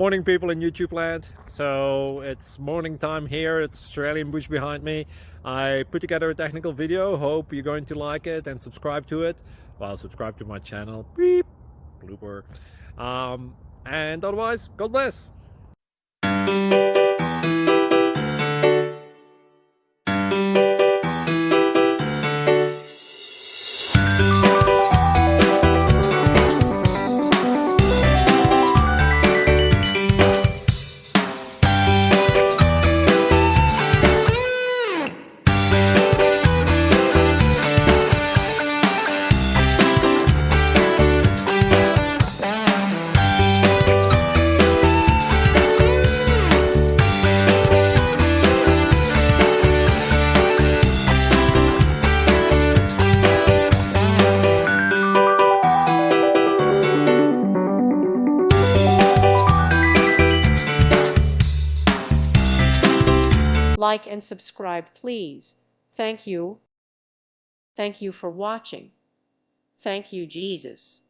Morning, people in YouTube land. So it's morning time here. It's Australian bush behind me. I put together a technical video. Hope you're going to like it and subscribe to it. Well, subscribe to my channel. Beep. Blooper. And otherwise, God bless. Like and subscribe, please. Thank you. Thank you for watching. Thank you, Jesus.